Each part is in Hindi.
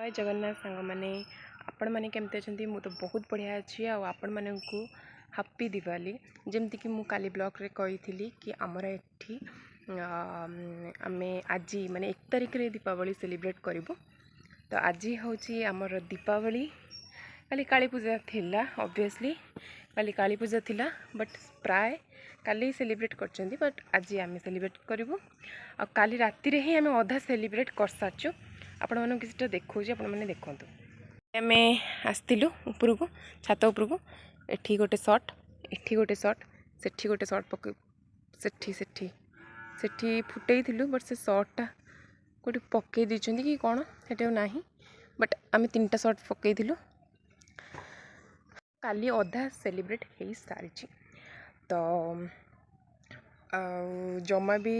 जय जगन्नाथ सांग मैंने आपण मैंने केमती अच्छा मु तो बहुत बढ़िया अच्छी आपण मानू हैप्पी दिवाली जमती कि मु काली ब्लॉक रे कही कि आमर एठी आमे आज माने 1 तारिख रे दीपावली सेलिब्रेट करूँ। तो आज हूँ आमर दीपावली काली काली पूजा थिला ऑब्वियसली काली काली पूजा थिला बट प्राय काली सेलिब्रेट करछंती बट आज आम सेलिब्रेट करूँ। आ काली राति रे ही आम अधा सेलिब्रेट कर सारचु आपण मानू किछटा देखौछि आपण माने देखंतु। आमे आस्तिलु ऊपर को छात ऊपर को एठी गोटे शॉट एठी गोटे शॉट सेठी गोटे शॉट पक सेठी सेठी सेठी फुटेई थिलु बट से शॉटटा कोठी पक्के दिछंती कि कोन सेटे नाही बट आमे तीनटा शॉट पक्के थिलु काली अधा सेलिब्रेट हो सारी। तो जमा भी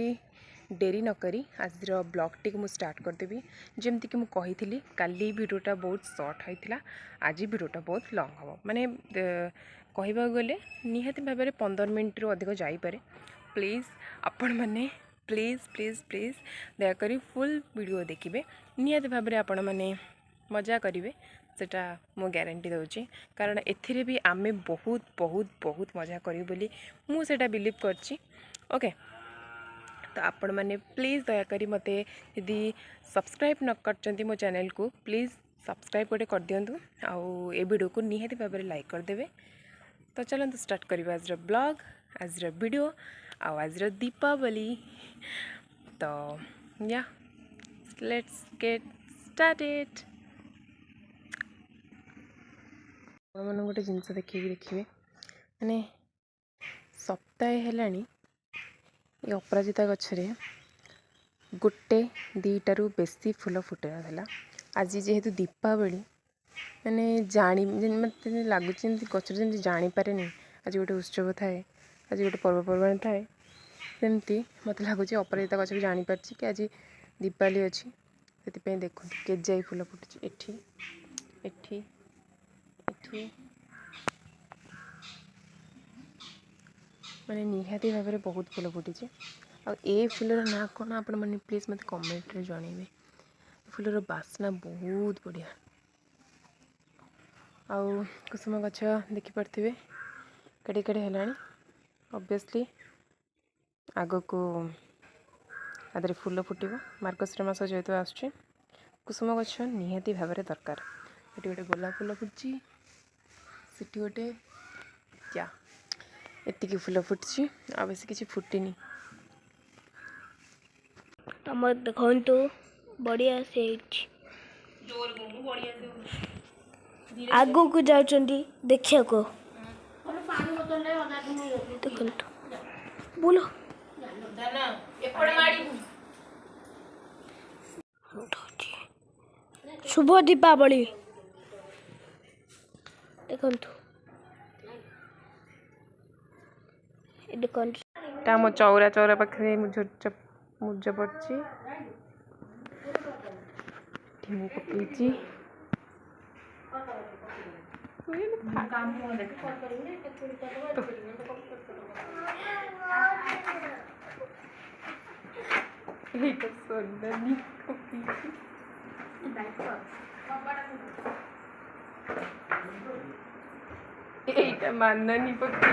डेरी न करी आज ब्लॉग टी को स्टार्ट करदेवी। जमती कि मुझे कही काली वीडियोटा बहुत शॉर्ट होता आज वीडियोटा बहुत लॉन्ग हम माने कहवा गले निहाती भाव में 15 मिनट रु अधिक जापे। प्लीज़ आपण मैंने प्लीज़ प्लीज़ प्लीज़ दयाकोरी फुल वीडियो देखिए निहाती भाव में आपण मैंने मजा करेंगे सेटा मु ग्यारंटी दूची कारण एथिरे भी आमे बहुत बहुत बहुत मजा करूँ बोली मुझे बिलीव करची। ओके तो आपण मैंने प्लीज़ दयाकोरी मते यदि सब्सक्राइब न करचंती मो चैनल को प्लीज़ सब्सक्राइब गोटे कर दिंतु आउ ए वीडियो को निहाती भाव में लाइक करदेवे। तो चलते स्टार्ट करिबा आज ब्लॉग आज वीडियो आज दीपावली। तो या लेट्स गेट स्टार्टेड। मन गोटे जिनस देखिए मैंने सप्ताहे हेलानी ये अपराजिता गछरे गोटे दीटारू बेसी फूल फुटे नाला। आज जेहेतु दीपावली मैंने जानी मत लगुच गचर जमी जानीपे आज गोटे उत्सव थाए आज गोटे पर्वपर्वाणी थाए सेमती मत लगुच अपराजिता गच भी जानीपार कि आज दीपावली अच्छी से देखो केजाई फूल फुटी एठी एठी एठी माने निहाती भाव में बहुत फूल फुटी आ ए फूलर ना कौन आपण मैंने प्लीज मत कमेंट रे जनइबे। फूलर बास्ना बहुत बढ़िया आउ कुसुम गछ देखिपे कड़े कड़े है ऑब्वियसली आग को आदि फूल फुटब मार्गशीर मास जेहेतु आसुची कुसुम गछ निहाती भाव में दरकार। ये गोटे गोलाप फूल फुटी सेठी गोटे क्या एतिकी फूल फुटी आ बेसी किसी फुटीनी तम देखो बढ़िया से आगो को जाउचंदी देखिया को देखो बोलो शुभ दीपावली देखो मो चौरा चौरा पाखे मुर्ज पड़ी पकई माननी पकई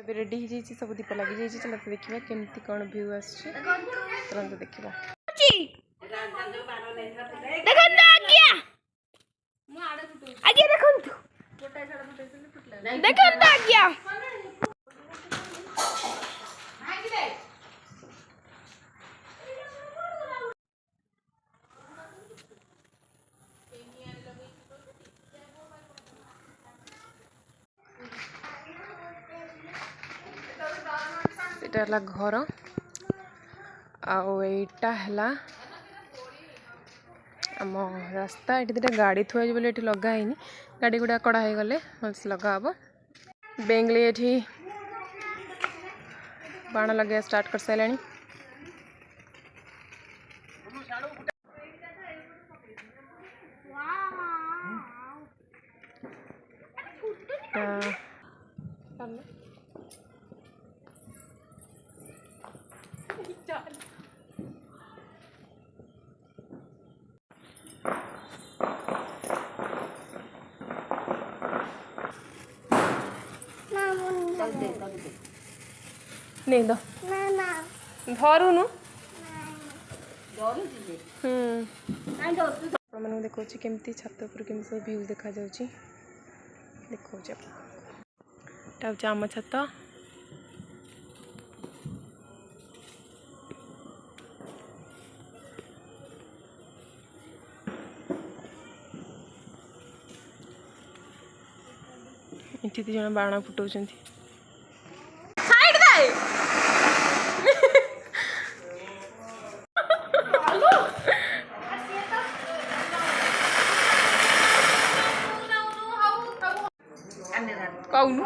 रेडी हो जाइए सब दीप लगी जाइए। चलते देखा केमती कौन व्यू आसते देखा सेटा घर आईटा है आम रास्ता ये दुटा गाड़ी थुआ बोले ये लगाई गाड़ी गुड़ा कड़ा हो गले भलसे लगा हम बेंगली ये बाण लगे स्टार्ट कर सारे नहीं दो धरुनु मैंने देखा केमती छात उपर केमी सब भ्यू देखा देखा आम छात ये दी जन बाण फुटाऊँ कौन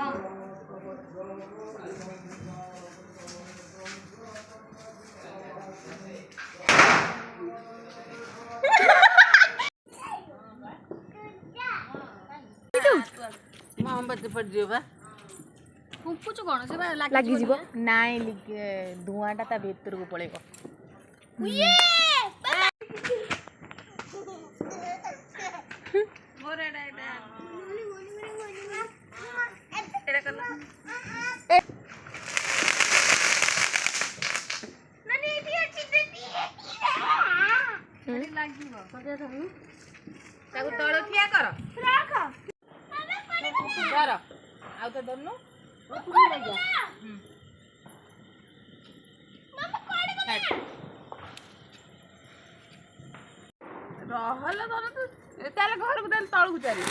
मोमबत्ती पड़ जीवा फुंकुच कौन से लगी जीव नाई धुआंटा ता भीतर को पड़ेगा तड़ ठिया कर कर आउ तो दनु रहल दनु तो ताले घर को देल तळ को चारी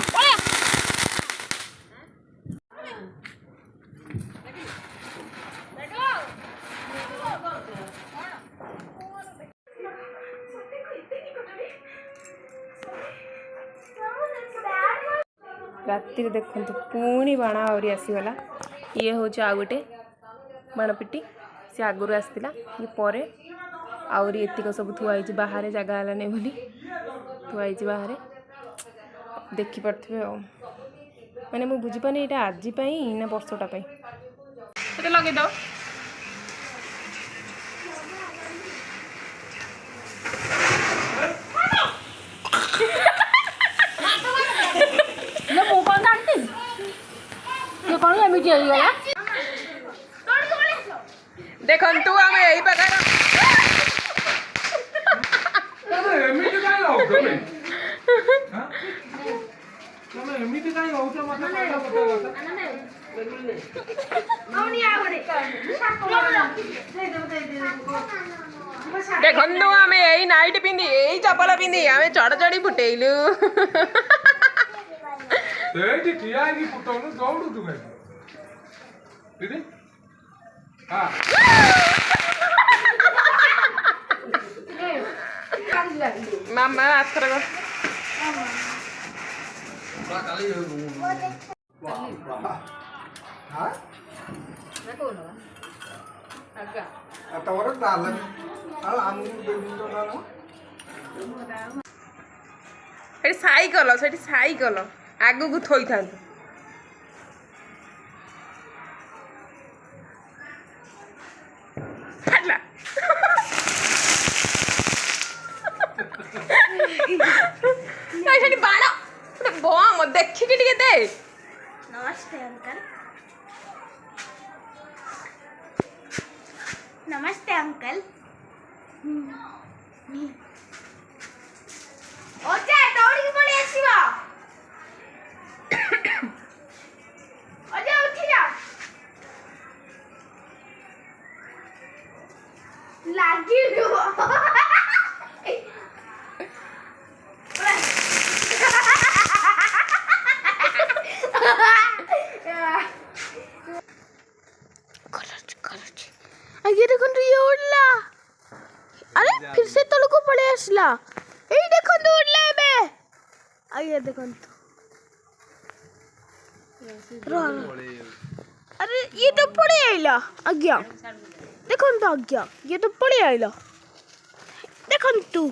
राति देखु पुणी बाण आहरी आसीगला ये हूँ आउ गोटे बाणपिटी सी आगुरी आसला ये पर आहरी एतिक सब थुआई बाहर जगह है नहीं बोली थुआई बाहर देखिपे मैंने मुझे बुझीपानी यहाँ आज ना वर्षटा लगे दो देखु आम यही प्रकार देखु आम यही नाइट पिंधि यही चपल पिंधि आम चढ़ चढ़ी फुटेलु मामा आथर साइकल से साइकल आग को थई था बाण बम देखिकी टे दे नमस्ते अंकल नमस्ते अंकल ओजा दौड़ी पड़ी आसीबा ओजा उठी जा लागी ये देखो ये उड़ला अरे फिर से तल को पड़े आसला ए देखो उड़ला बे आइए देखो अरे ये तो पड़े आइला आज्ञा देखो तो आज्ञा ये तो पड़े आइला देखो तू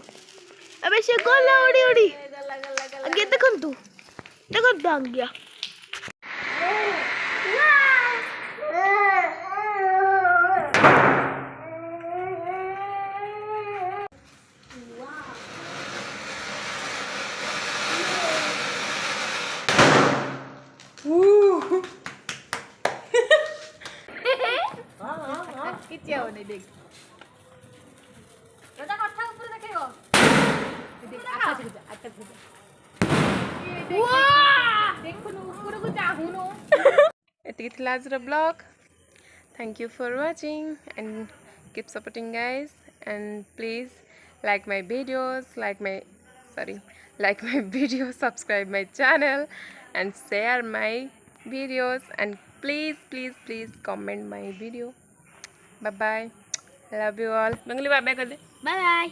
अबे से गोला उड़ी उड़ी आज्ञा देखो तू आज्ञा କିଛି ହବନି ଦେଖ ଏଟା କଥା ଉପରେ ଦେଖେଇବ ଆକାଶକୁ ଯା ଆକାଶକୁ ଯା ଦେଖୁନୁ ଉପରକୁ ଚାହୁଁନୁ ଏତିକି ଥିଲା ଆଜିର blog thank you for watching and keep supporting guys and please like my videos like my video subscribe my channel and share my videos and please comment my video bye bye love you all bye bye bye bye